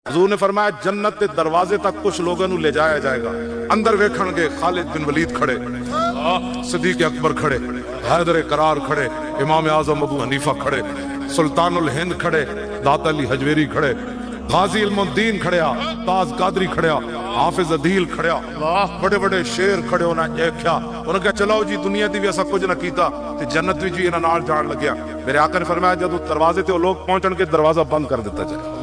حضور نے فرمایا جنت کے دروازے تک کچھ لوگوں نو لے جایا جائے گا، اندر ویکھن گے خالد بن ولید کھڑے، صدیق اکبر کھڑے، حیدر کرار کھڑے، امام اعظم ابو حنیفہ کھڑے، سلطان الہند کھڑے، داتا علی حجویری کھڑے، غازی علم الدین کھڑیا، تاز قادری کھڑیا، حافظ عدیل کھڑیا، بڑے بڑے شیر کھڑے ہونا دیکھیا، انہوں نے کہا چلاؤ جی دنیا دی بھی ایسا کچھ نہ کیتا تے جنت بھی جی انہاں نال جان لگیا۔ میرے آقا نے فرمایا جب دروازے تے وہ لوگ پہنچن کے دروازہ بند کر دیتا جائے،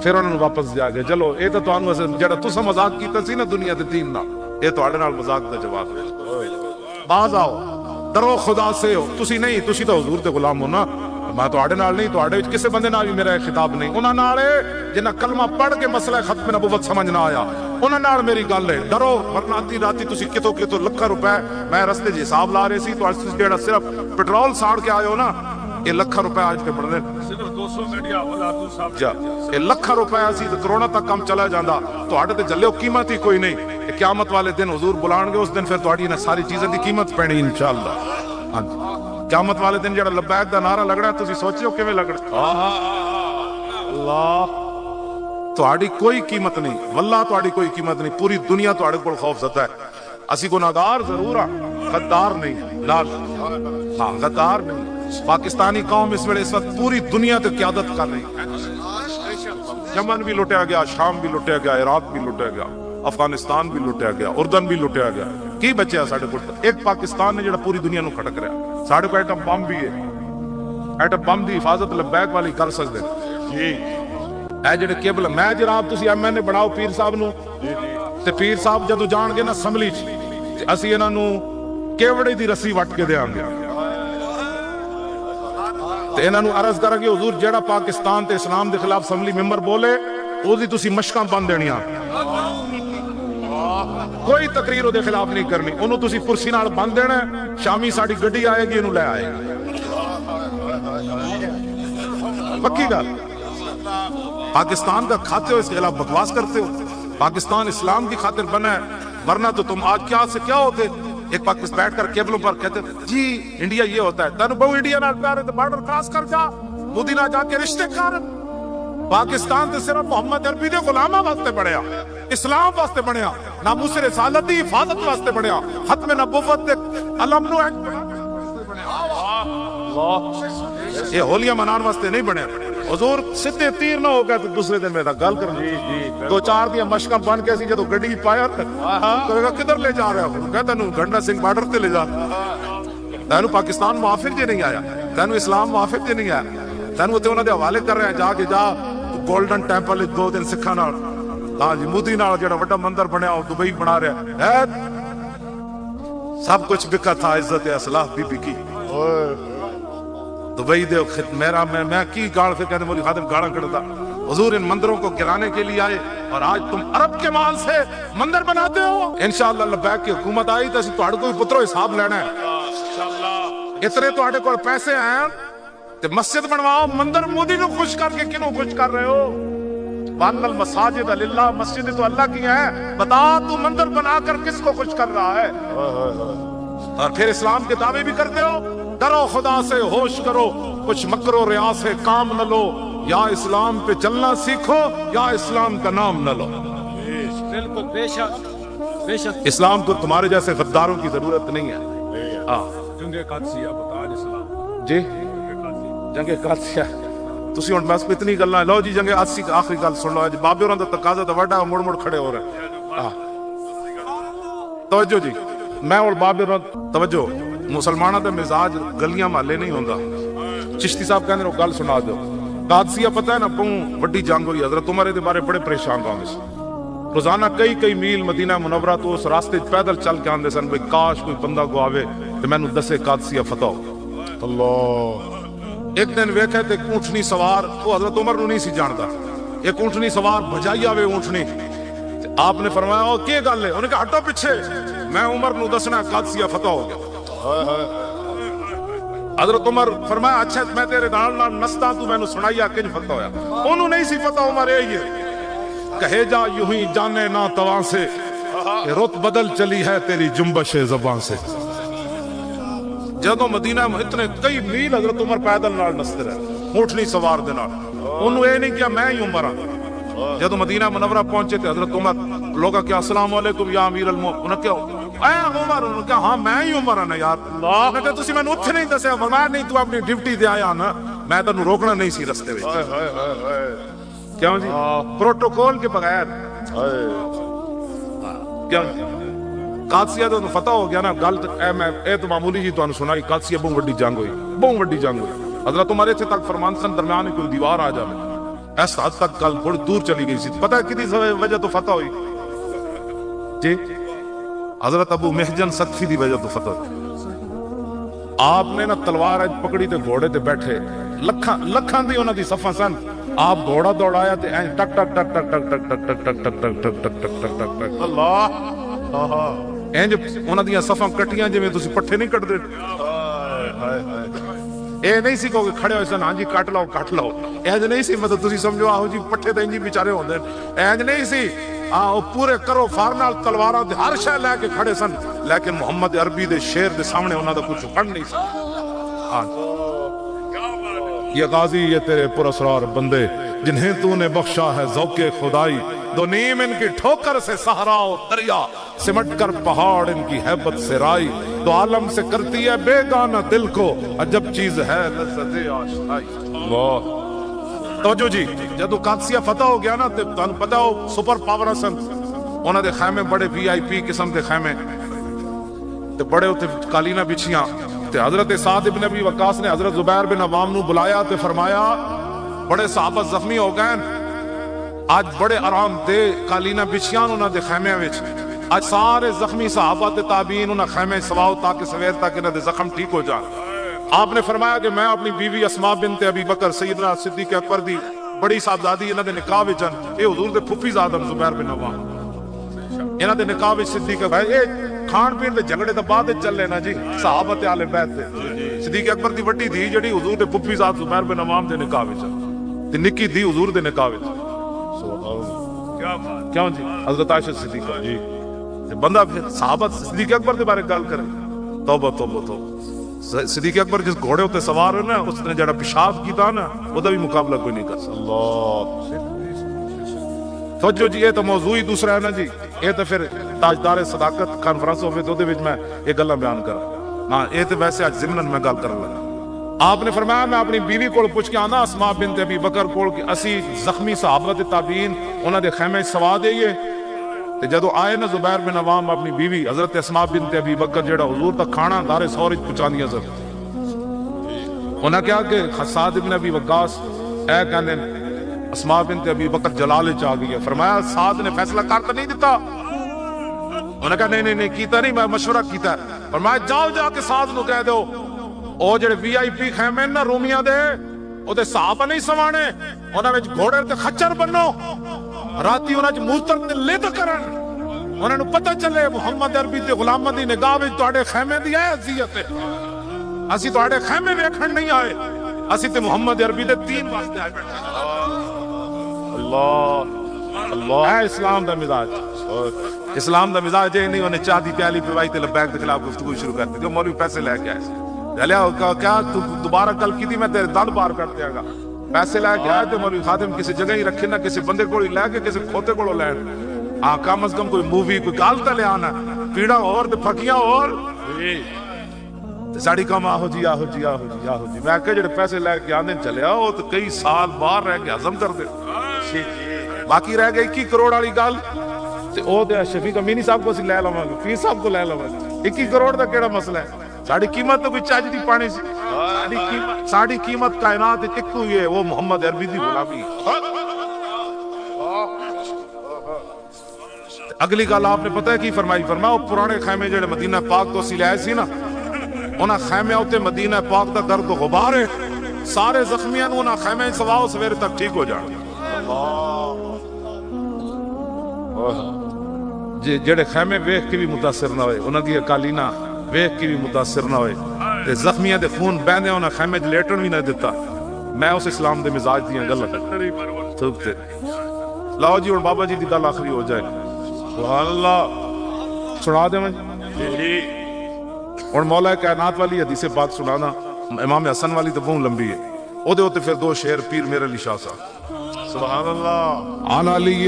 پھر انہوں نے واپس جا گئے چلو اے تو تانوں جڑا تساں مذاق کیتا سی نا دنیا دے دین نال، اے تواڈے نال مذاق دا جواب ہے۔ باز آؤ، ڈرو خدا سے ہو، تسی نہیں، تسی تو حضور دے غلام ہو نا، میں تواڈے نال نہیں، تواڈے وچ کسے بندے نال بھی میرا خطاب نہیں، انہاں نال جنہاں کلمہ پڑھ کے مسئلہ ختم نبوت سمجھ نہ آیا انہاں نال میری گل ہے۔ ڈرو ورنہ آدھی راتی تسی کتوں کتوں لکھاں روپے، میں رستے جی حساب لا رہے سی تو اج تسی جیڑا صرف پٹرول ساڑ کے آئے ہو نا، یہ لکھاں روپے آج کے بڑھ دیں صرف 200 میڈیا ولادو صاحب جا یہ لکھاں روپے سی تو کروڑا تک کم چلا جاندہ تو آٹے تے جلے ہو قیمت ہی کوئی نہیں۔ قیامت والے دن حضور بلان گے اس دن پھر تو آٹی نے ساری چیزیں دی قیمت پہنی انشاءاللہ۔ ہاں جی قیامت والے دن جڑا لبیک دا نعرہ لگ رہا ہے تسی سوچے ہو کیویں لگ رہا ہے؟ اللہ تہاڈی کوئی قیمت نہیں، واللہ تہاڈی کوئی قیمت نہیں، پوری دنیا تہاڈے کول خوف زدہ ہے۔ اسی گناہگار ضرور ہاں، غدار نہیں، لال ہاں غدار نہیں۔ پاکستانی قوم اس وقت پوری دنیا تے قیادت کر رہی ہے، یمن بھی لٹیا گیا، شام بھی لٹیا گیا، عراق بھی لٹیا گیا، افغانستان بھی لٹیا گیا، اردن بھی لٹیا گیا، کی بچیا ساڈے کول ایک پاکستان نے جڑا پوری دنیا نو کھٹک رہا۔ ساڈے کو ایٹم بم بھی ہے، ایٹم بم دی حفاظت لبیک والی کر سکدے جی۔ اے جڑے کیبل میں جناب تسی ایم این اے بناؤ پیر صاحب نو تے پیر صاحب جدوں جان گے نا اسمبلی چ تے اسی انہاں نو کیوڑے دی رسی وٹ کے دیاں گے تے انہاں نو عرض کرا کہ حضور جڑا پاکستان تے اسلام دے خلاف اسمبلی ممبر بولے او دی تسی مشکاں بند دینیاں، کوئی تقریر دے خلاف نہیں کرنی، انہوں تسی کرسی نال بند دینا، شامی ساڑی گڈی آئے گی انہوں لے آئے گا، پکی گل۔ پاکستان کا کھاتے ہو اس کے خلاف بکواس کرتے ہو، پاکستان اسلام کی خاطر بنا ہے، ورنہ تو تم آج کیا سے کیا ہوتے، ایک پاکستان بیٹھ کر کیبلوں پر کہتے جی انڈیا یہ ہوتا ہے، تینو بہو انڈیا نال پیار ہے تو بارڈر کراس کر جا، مودی نہ جا کے رشتے کر۔ پاکستان تے صرف محمد عربی دے غلاماں واسطے بنیا، اسلام واسطے بنیا، ناموس رسالت دی حفاظت واسطے بنیا، ختم نبوت دے علم نو یہ ہولیاں منان واسطے نہیں بنیا۔ حضور سدھے تیر نہ ہو گئے تو دوسرے دن میرا گل کر دو چار دیا مشکاں بن کے سی جدو گڈی پایا تو کدھر لے جا رہا ہوں، کہتا نو گھنٹا سنگھ بارڈر تے لے جا، تینو پاکستان موافق جے نہیں آیا، تینو اسلام موافق جے نہیں آیا، تینو تے انہاں دے حوالے کر رہے ہیں جا کے جا گولڈن ٹیمپل 2 دن سکھاں نال، ہاں جی مودی نال جڑا بڑا مندر بنیا وہ دبئی بنا رہا ہے، سب کچھ بکا تھا، عزت اسلاف بھی بکی دبئی دے میرا میں کی گاڑ پھر کہتے مولی خادم گاڑا کڑتا، حضور ان مندروں کو گرانے کے لیے آئے اور آج تم عرب کے مال سے مندر بناتے ہو۔ انشاءاللہ لبیک کی حکومت آئی تو اسی تہاڈے کو پترو حساب لینا ہے، اتنے تہاڈے کو پیسے ہیں تے مسجد بنواؤ، مندر مودی نو خوش کر کے کنوں خوش کر رہے ہو؟ وَأَنَّ الْمَسَاجِدَ لِلَّهِ، مسجد تو اللہ کی ہیں، بتا تو مندر بنا کر کس کو خوش کر رہا ہے؟ اور پھر اسلام کے دعوے بھی کرتے ہو۔ ڈرو خدا سے، ہوش کرو، کچھ مکر و ریا سے کام نہ لو، یا اسلام پہ چلنا سیکھو یا اسلام کا نام نہ لو۔ بالکل بے شک بے شک، اسلام کو تمہارے جیسے غداروں کی ضرورت نہیں ہے۔ جنگ قادسیہ بتا اسلام جی جنگ قادسیہ تسی ہن بس اتنی گلاں لو جی جنگ قادسیہ آخری گل سن لو جی، بابے ہوراں دا تقاضا تے وڈا مڑ مڑ کھڑے ہو رہے ہیں۔ توجہ جی، میں اور بابے ہوراں توجہ، مسلمانوں دا مزاج گلیاں محلے نہیں ہوندا۔ چشتی صاحب کہندے گل سنا دو، قادسیہ پتہ ہے نا بہوں وڈی جنگ ہوئی، حضرت عمر دے بارے بڑے پریشان ہوندے سی، روزانہ کئی میل مدینہ منورہ تو اس راستے پیدل چل کے آندے سن، بھئی کاش کوئی بندہ کو آوے تے مینوں دسے قادسیہ فتح ہو۔ اللہ ایک دن ویکھے تے اونٹنی سوار، وہ حضرت عمر نو نہیں سی جاندا، ایک اونٹنی سوار بھجائی آوے اونٹنی، آپ نے فرمایا او کی گل ہے؟ انہوں نے کہا ہٹو پیچھے، میں عمر نو دسنا قادسیہ فتح ہو گیا۔ حضرت عمر فرمایا اچھا میں تیرے نال نال نستا تو میں نے سنایا کنج فتح ہویا، انہوں نہیں سی فتح عمر یہی ہے، کہے جا یوں ہی جانے نہ تواں سے، رت بدل چلی ہے تیری جنبش زبان سے۔ جدوں مدینہ میں اتنے کئی میل حضرت عمر پیدل نال نستے رہے، اونٹنی سوار دے نال انہوں اے نہیں کیا میں ہی عمر ہاں جدو مدینہ منورہ پہنچے تھے حضرت عمر لوگا کیا السلام علیکم یا امیر المومنین انہوں نے کیا اے عمر انہوں نے کہا ہاں میں ہی عمر ہاں یار انہوں نے کہا تسی میں نے اتھے نہیں دسیا فرمایا نہیں تو اپنی ڈیوٹی دے آیا نا میں تنو روکنا نہیں سی رستے وچ کیوں جی پروٹوکول کے بغیر کیا قادسیہ تو فتح ہو گیا نا گل اے تو معمولی جی تو سنائی قادسیہ بہت وڈی جنگ ہوئی بہت وڈی جنگ ہوئی حضرت عمر سے تک فرمان سن درمیان کوئی دیوار آ جائے ایسا حد تک کل بڑی دور چلی گئی سی پتہ ہے کتنی وجہ تو فتح ہوئی جی حضرت ابو محجن سقفی دی وجہ تو فتح ہوئی آپ نے نا تلوار پکڑی تے گھوڑے تے بیٹھے لکھاں دی انہاں دی صفاں سن آپ گھوڑا دوڑایا تے این ٹک ٹک ٹک ٹک ٹک ٹک ٹک ٹک ٹک ٹک ٹک ٹک ٹک ٹک ٹک ٹک اللہ اینج انہاں دیاں صفاں کٹیاں جویں تسی پٹھے نہیں کٹ دے اے نہیں سی کہ کھڑے ہوئے سن ہاں جی کٹ لاؤ اینج نہیں سی مطلب تسی سمجھو آہو جی پٹھے تے انجی بیچارے ہوندے اینج نہیں سی پورے کرو فار نال تلواراں تے ہر شے لے کے کھڑے سن لیکن محمد عربی دے شیر دے سامنے انہاں دا کچھ کھڑ نہیں سی ہاں یہ غازی یہ تیرے پراسرار بندے جنہیں تو نے بخشا ہے ذوق خدائی دو نیم ان کی ٹھوکر سے صحرا و دریا سمٹ کر پہاڑ ان کی ہیبت سے رائی دو عالم سے کرتی ہے بے گانا دل کو عجب چیز ہے لذت آشنائی اللہ توجہ جی جدو قادسیہ فتح ہو گیا نا تو پتہ ہو سپر پاور سن انہاں دے خیمے بڑے وی آئی پی قسم دے خیمے تے بڑے ہوتے قالینہ بچھیاں تے حضرت سعد ابن ابی وقاص نے حضرت زبیر بن عوام نو بلایا تے فرمایا بڑے صحابہ زخمی ہو گئے آج بڑے آرام دے قالینہ بچھیاں انہاں دے خیمے وچ آج سارے زخمی صحابہ تے تابعین انہاں خیمے سواؤ تاکہ سویر تک انہاں دے زخم ٹھیک ہو جائیں آپ نے فرمایا کہ میں اپنی بیوی اسماء بنت ابی بکر سیدنا صدیق اکبر دی بڑی صاحبزادی انہاں دے نکاح وچ اے حضور دے پھپھی زادہ زبیر بن عوام انہاں دے نکاح وچ صدیق اکبر اے کھان پین دے جھگڑے تے بعد چل لینا جی صحابہ تے اہل بیت تے صدیق اکبر دی وڈی دھی جڑی حضور دے پھپھی زاد زبیر بن عوام دے نکاح وچ تے نکی دھی حضور دے نکاح وچ کیا بات کیوں جی حضرت عائشہ صدیقہ جی تے بندہ پھر صحابہ صدیق اکبر دے بارے گل کرے توبہ توبہ توبہ صدیق اکبر جس گھوڑے ہوتے سوار ہے نا اس نے جڑا پیشاب کیتا نا وہ دا بھی مقابلہ کوئی نہیں کر سکتا اللہ توجہ جی یہ تو موضوع ہی دوسرا ہے نا جی یہ تو پھر تاجدار صداقت کانفرنس ہوئے تو دے وچ میں یہ گلاں بیان کراں ہاں یہ تو ویسے آج ضمن میں گل کرن لگا آپ نے فرمایا میں اپنی بیوی کول پوچھ کے آنا اسماء بنت ابی بکر کول کہ اسی زخمی صحابہ تے تابعین انہاں دے خیمے سوا دئیے تے جدو آئے نا زبیر بن عوام اپنی بیوی حضرت اسماء بنت ابی بکر جیڑا حضور تک کھانا دار سورج پہنچاندیاں سن انہاں کہا کہ سعد ابن ابی وقاص اے کہندے اسماء بنت ابی بکر جلال وچ آ گئی ہے فرمایا سعد نے فیصلہ کر نہیں دیتا انہاں کہا نہیں کیتا نہیں میں مشورہ کیتا ہے فرمایا جاؤ جا کے سعد نو کہہ دو او جڑے وی آئی پی خیمے نا رومیاں دے او تے صحابہ نہیں سوانے انہاں وچ گھوڑے تے خچر بنو راتی انہاں وچ موتر تے لد کرن انہاں نو پتہ چلے محمد عربی تے غلاماں دی نگاہ وچ تواڈے خیمے دی اے عزت ہے اسی تواڈے خیمے ویکھن نہیں آئے اسی تے محمد عربی دے دین واسطے آئے بیٹھے اللہ اللہ ہے اسلام دا مزاج اسلام دا مزاج ہے نہیں انہیں چاہ دی پیالی پوائی تے لبیک دے خلاف گفتگو شروع کر دی جو مولوی پیسے لے کے آئے جلیا کیا تو دوبارہ کل کی تھی میں تیرے دل بار کر دیا گا پیسے لے کے آئے تو مولوی خادم کسی جگہ ہی رکھے نہ کسی بندے کو لے کے کسی کھوتے کو لین ہاں کم از کم کوئی مووی کوئی گالتا لے آنا پیڑا اور تے پھکیاں اور ساڑی کم آہو جی آہو جی آہو جی آہو جی میں کہ جڑے پیسے لے کے آنے چلے آؤ تو کئی سال باہر رہ کے ہضم کر دے باقی رہ گئی 21 کروڑ والی گل تے او تے شفیق امینی صاحب کو اسی لے لواں گے پیر صاحب کو لے لواں گے 21 کروڑ دا کیڑا مسئلہ ہے ساڑی قیمت تو کوئی چاج دی پانی سی ساڑی قیمت کائنات وچ اکو ہی ہے وہ محمد عربی دی غلامی اگلی گل آپ نے پتہ ہے کی فرمائی فرمایا پرانے خیمے جڑے مدینہ پاک تو اسی لے سی نا انہاں خیمے ہوتے مدینہ پاک دا گرد و غبار ہے سارے زخمیاں نو انہاں خیمے سواؤ سویرے تک ٹھیک ہو جان جی جڑے خیمے ویکھ کے بھی متاثر نہ ہوئے انہاں دی قالینہ ویکھ کے بھی متاثر نہ ہوئے تے زخمیاں دے خون بہندے انہاں خیمے وچ لیٹن بھی نہ دیتا میں اس اسلام دے مزاج دیاں گلاں ٹھیک تے لاؤ جی ہن بابا جی دی گل آخری ہو جائے سبحان اللہ سنا دے میں جی ہن مولا کائنات والی حدیث پاک سنانا امام حسن والی تو بہت لمبی ہے ਉਹਦੇ ਉੱਤੇ ਫਿਰ ਦੋ ਸ਼ੇਰ ਪੀਰ ਮੇਰੇ ਅਲੀ ਸ਼ਾਹ ਸਾਹਿਬ ਸੁਭਾਨ ਅੱਲਾਹ ਆਨ ਅਲੀ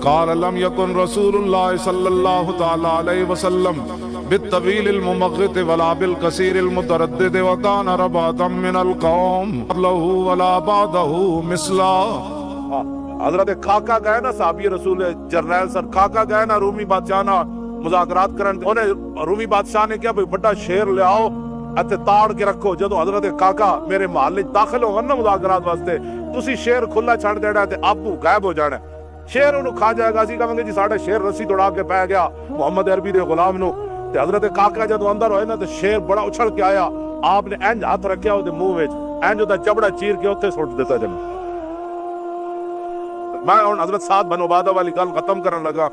قال لم يكن رسول الله صلى الله تعالى عليه وسلم بالطويل الممغط ولا بالقصير المتردد وكان رباطا من القوم له ولا بعده مثلا حضرت خاکہ گئے نا صحابی رسول جرنیل سر خاکہ گئے نا رومی بادشاہ نا مذاکرات کرن انہیں رومی بادشاہ نے کیا بھئی بڑا شیر لے آؤ اتھے تاڑ کے رکھو جدو حضرت خاکہ میرے محلے داخل ہو نا مذاکرات واسطے تسی شیر کھلا چھڑ دینا تے ابو غائب ہو جانا شیر انہوں کھا جائے گا اسی کہیں گے جی ساڑھا شیر رسی دوڑا کے پہ گیا محمد عربی دے غلام نو تے حضرت خاکہ جدو اندر ہوئے نا تے شیر بڑا اچھل کے آیا آپ نے اینج ہاتھ رکھیا ہو دے منہ وچ اینج دا چبڑا چیر کے اتھے سوٹ دیتا جب میں حضرت سعد بن عبادہ والی گل ختم کرن لگا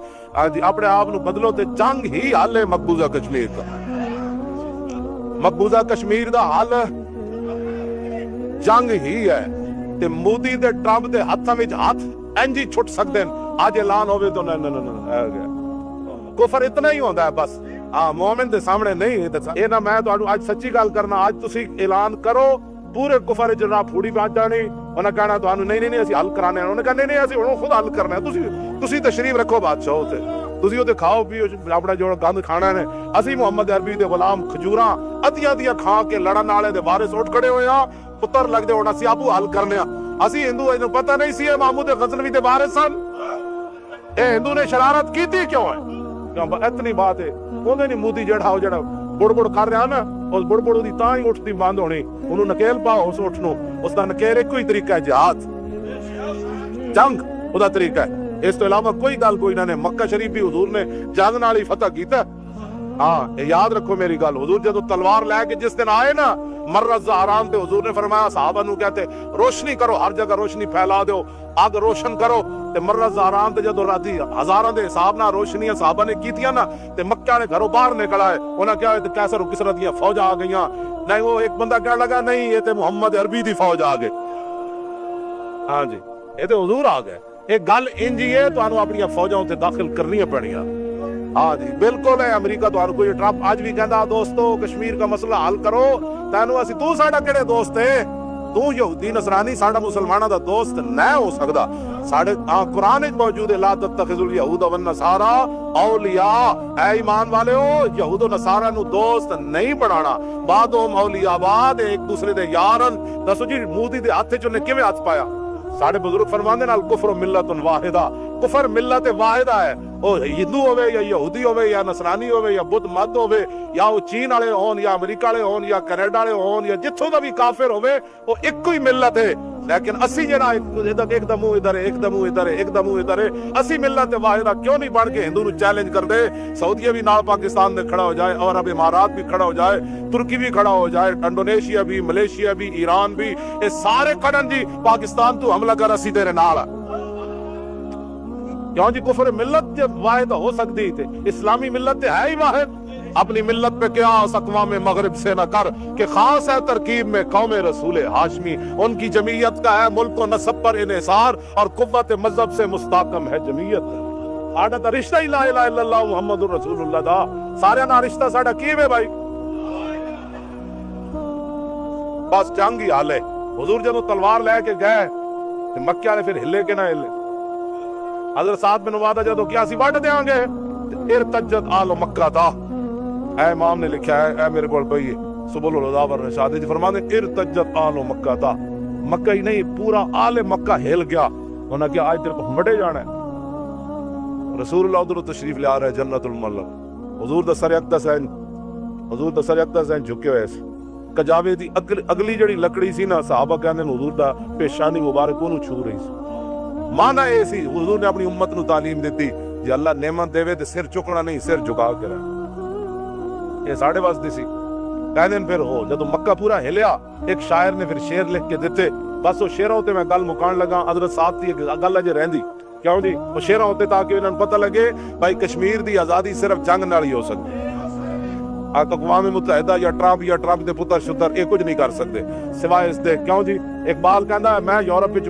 اپنے آپ نو بدلو تے جنگ ہی حال ہے مقبوضہ کشمیر کا مقبوضہ کشمیر دا حال جنگ ہی ہے تے مودی دے ٹرمپ دے ہاتھاں وچ ہاتھ انجی چھٹ سکتے ہیں آج اعلان ہوئے تو کفر اتنا ہی ہوتا ہے بس مومن دے سامنے نہیں اے نا میں تو آج سچی گل کرنا آج تسی اعلان کرو پورے کفر جناب پھوڑی پہنچ جانی انہیں کہنا تو نہیں اسی حل کرانے ہیں انہیں کہنا نہیں اسی انہوں خود حل کرنا ہے تسی تشریف رکھو بادشاہ ہوتے تسی ہوتے کھاؤ پیو اپنا جو گند کھانا ہے اسی محمد عربی دے غلام کھجوراں ادیاں کھا کے لڑن والے دے بارے سوٹ کھڑے ہوئے ہاں پتر لگ دے ہونا سی آپو حل کرنے ہیں اسی ہندو انہوں پتہ نہیں سی ہے محمود غزنوی دے بارے سن اے ہندو نے شرارت کی تھی کیوں ہے کیوں اتنی بات ہے انہیں نہیں مودی جڑا ہو جڑا بڑ بڑ کر رہا نا اس بڑ بڑ دی تاں ہی اٹھتی بند ہونی انہوں نکیل پاؤ اس اٹھنو اس دا نکیل ایک کوئی طریقہ ہے جہاد جنگ او دا طریقہ ہے اس تو علاوہ کوئی گل کوئی نہ مکہ شریف بھی حضور نے جنگ نال ہی فتح کیتا ہاں یاد رکھو میری گل حضور جدو تلوار لے کے جس دن آئے نا مرہ زہران تے حضور نے فرمایا صحابہ نو کہتے روشنی کرو ہر جگہ روشنی پھیلا دیو آگ روشن کرو تے مرہ زہران تے جدو راتی ہزاراں دے حساب نہ روشنیاں صحابہ نے کیتیاں نا تے مکہ نے گھروں باہر نکلا ہے انہاں کیا تے کیسر و کسرا دیاں فوج آ گئیاں نہیں وہ ایک بندہ کہنے لگا نہیں یہ تے محمد عربی دی فوج آ گئے ہاں جی یہ تے حضور آ گئے ایک گل انجی ہے تو انہوں اپنی فوجوں تے داخل کرنی پڑیاں ہاں جی بالکل ہے امریکہ تو کوئی ٹرمپ آج بھی کہندا دوستو کشمیر کا مسئلہ حل کرو تینوں اسی تو ساڈا کیڑے دوست ہے تو یہودی نصرانی ساڈا مسلماناں دا دوست نہ ہو سکدا ساڈے قرآن وچ موجود ہے لا تتخذوا اليهود والنصارى اولیاء اے ایمان والےو یہود و نصارا نو دوست نہیں بنانا بعدهم اولیاء بعد ایک دوسرے دے یارن دسو جی مودی دے ہاتھ چ نے کیویں ہاتھ پایا ساڈے بزرگ فرماندے نال کفر ملت واحدہ کفر ملت واحدہ ہے او ہندو ہوے یا یہودی ہوے یا نصرانی ہوے یا بدھ مت ہوے یا او چین والے ہون یا امریکہ والے ہون یا کینیڈا والے ہون یا جتھوں دا بھی کافر ہوے او ایک ہی ملت ہے لیکن اسی جڑا ایک دم ادھر ہے ایک دم ادھر ہے ایک دم ادھر ہے اسی ملت واحدہ کیوں نہیں بن کے ہندو نو چیلنج کر دے سعودیہ بھی نال پاکستان دے کھڑا ہو جائے اور اب امارات بھی کھڑا ہو جائے ترکی بھی کھڑا ہو جائے انڈونیشیا بھی ملیشیا بھی ایران بھی یہ سارے کھڑن جی پاکستان تو حملہ کر اسی تیرے نال کیوں جی کفر ملت جب واحد ہو سکتی تھے اسلامی ملت ہے ہی واحد اپنی ملت پہ قیاس اقوام مغرب سے نہ کر کہ خاص ہے ترکیب میں قوم رسول ہاشمی ان کی جمعیت کا ہے ملک و نسب پر انحصار اور قوت مذہب سے مستحکم ہے جمعیت ساڈا تا رشتہ ہی لا الہ الا اللہ محمد رسول اللہ دا سارے نا رشتہ ساڈا کیویں بھائی بس جنگ ہی حال ہے حضور جدوں تلوار لے کے گئے تے مکے والے پھر ہلے کہ نہ ہلے حضرت سعد بن عبادہ جدوں کیا سی وڈ دیاں گے ارتجت آل مکہ تھا اے امام نے لکھا ہے اے میرے کول پئی سبل الہدى والرشاد جی فرماتے ارتجت آل مکہ تھا مکہ ہی نہیں پورا آل مکہ ہل گیا انہاں کیا آج تیرے کو مٹے جانا ہے رسول اللہ ادھر تشریف لے آ رہے جنت الملک حضور دا سر اقدس ہے حضور دا سر اقدس ہے جھکے ہوئے سی کجاوے دی اگلی جڑی لکڑی سی نا صحابہ کہندے حضور دا پیشانی مبارک اونوں چھو رہی سی مانا اے سی حضور نے اپنی امت نو تعلیم دیتی جی اللہ نعمت دے تے سر چکنا نہیں سر جھکا کے رہنا یہ ساڑھے واسطے سی کہندے پھر ہو جدوں مکہ پورا ہلیا ایک شاعر نے پھر شعر لکھ کے دیتے بس وہ شعراں تے میں گل مکان لگا حضرت صاحب دی گل اجے رہندی کیوں جی وہ شعراں ہوتے تاکہ انہاں نوں پتہ لگے بھائی کشمیر دی آزادی صرف جنگ نال ہی ہو سکتی اقوام متحدہ یا ٹرمپ دے پتر شتر یہ کچھ نہیں کر سکتے سوائے اس دے کیوں جی اقبال کہندا ہے میں یورپ وچ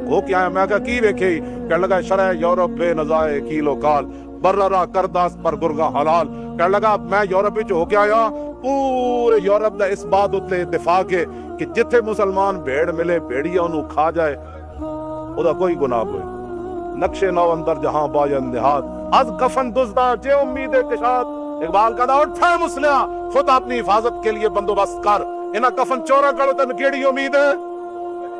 ہو کے آیا میں کہا کی ویکھے کہنے لگا شرح یورپ بے نظائے کیل و کال بررا کرداس پر گرگا حلال کہنے لگا میں یورپ وچ ہو کے آیا پورے یورپ دا اس بات اتنے اتفاق ہے کہ جتھے مسلمان بھیڑ ملے بھیڑیا انہوں کھا جائے او دا کوئی گناہ کوئی نقشے نو اندر جہاں باین نہاد از کفن دزدہ جے امید کشاد اقبال کہا اٹھا ہے مسلح خود اپنی حفاظت کے لیے بندوبست کر انہا کفن چورا کرو تن کیڑی امید ہے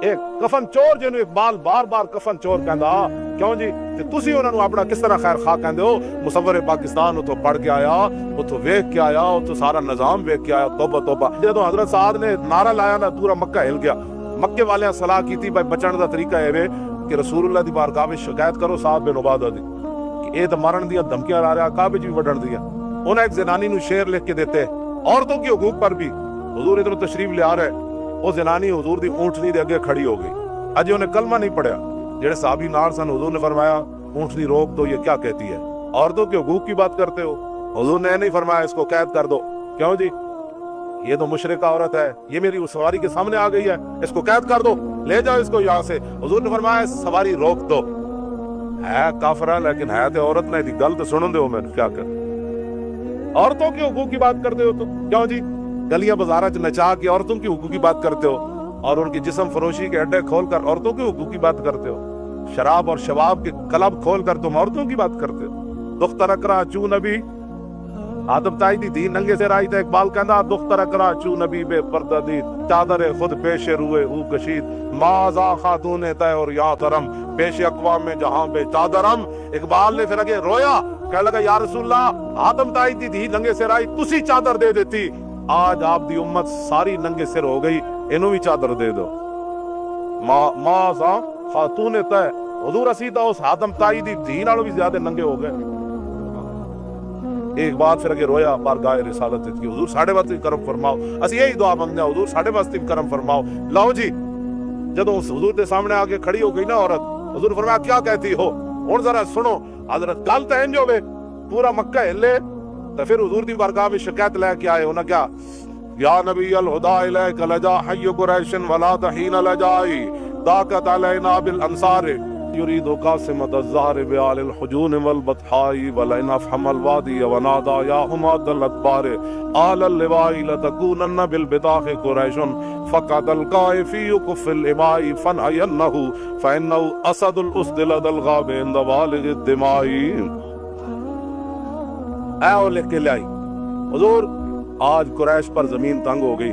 ایک کفن چور جنہوں اقبال بار بار کفن چور کہندا کیوں جی تے تسی انہاں نو اپنا کس طرح خیر خواہ کہندے ہو مصور پاکستان اتو پڑھ کے آیا اتو ویکھ کے آیا اتو سارا نظام ویکھ کے آیا توبہ توبہ جدوں حضرت سعد نے نعرہ لایا نا پورا مکہ ہل گیا مکے والے صلاح کیتی بھائی بچن دا طریقہ ہے کہ رسول اللہ دی بارگاہ وچ شکایت کرو صاحب بن عبادہ دی کہ اے تے مرن دیا دھمکیاں لا رہا کعبے وچ بھی وڈن دیا انہاں ایک زنانی نو شعر لکھ کے دیتے عورتوں کی حقوق پر بھی حضور ادھر تشریف لے آ رہے وہ زنانی حضور دی اونٹنی دے اگے کھڑی ہو گئی اجے انہیں کلمہ نہیں پڑھیا جڑے صحابی نال سن حضور نے فرمایا اونٹنی روک دو یہ کیا کہتی ہے عورتوں کے حقوق کی بات کرتے ہو حضور نے نہیں فرمایا اس کو قید کر دو کیوں جی یہ تو مشرکہ عورت ہے یہ میری سواری کے سامنے آ گئی ہے اس کو قید کر دو لے جاؤ اس کو یہاں سے حضور نے فرمایا سواری روک دو ہے کافرہ لیکن ہے تے عورت نے دی گل تو سنن دے ہو میں کیا کر عورتوں کے حقوق کی بات کرتے ہو تو کیوں جی گلیاں بازارہ چ نچا کے عورتوں کی حقوق کی بات کرتے ہو اور ان کی جسم فروشی کے اڈے کھول کر عورتوں کے حقوق کی بات کرتے ہو شراب اور شباب کے کلب کھول کر تم عورتوں کی بات کرتے ہو دختر اکرا چو نبی آدم تائی دی دین ننگے سے رائی تھا اقبال کہنا دختر اکرا چو نبی بے پردہ دی چادر خود پیش روئے او کشید مازا خاتون تے اور یا ترم پیش اقوام میں جہاں بے چادرم اقبال نے پھر اگے رویا کہنے لگا یا رسول اللہ آدم تائی دی دین ننگے سے رائی تسی چادر دے دیتی آج آپ دی امت ساری ننگے سر ہو گئی انہوں بھی چادر دے دو مازا خاتون تے حضور اسیدہ اس آدم تائی دی دین آلو بھی زیادہ ننگے ہو گئے ایک بات پھر اگے رویا بارگاہ رسالت کی حضور ساڑھے واسطے کرم فرماؤ اسی یہی دعا مانگنے حضور ساڑھے واسطے کرم فرماؤ لاؤ جی جدوں اس حضور دے سامنے آگے کھڑی ہو گئی نا عورت حضور فرمایا کیا کہتی ہو ہن ذرا سنو حضرت گل تے انج ہوے پورا مکہ ہلے تو پھر حضور دی بارگاہ میں شکایت لے کے آئے انہاں کیا یا نبی الہدا الیک لجا حی قریش ولا تحین لجائی ضاقت علینا بالانصار يريد قاسمة الزهر بعال الحجون والبطحاء ولئن افحم الوادي ونادى يا حماد الأدبار آل اللواء لتكونن بالبطاخ قريش فقد القاء في كف الإماء فانهينه فإنه أسد الأسد لدى الغاب عند بالغ الدماء اے لکھ کے لائی حضور آج قریش پر زمین تنگ ہو گئی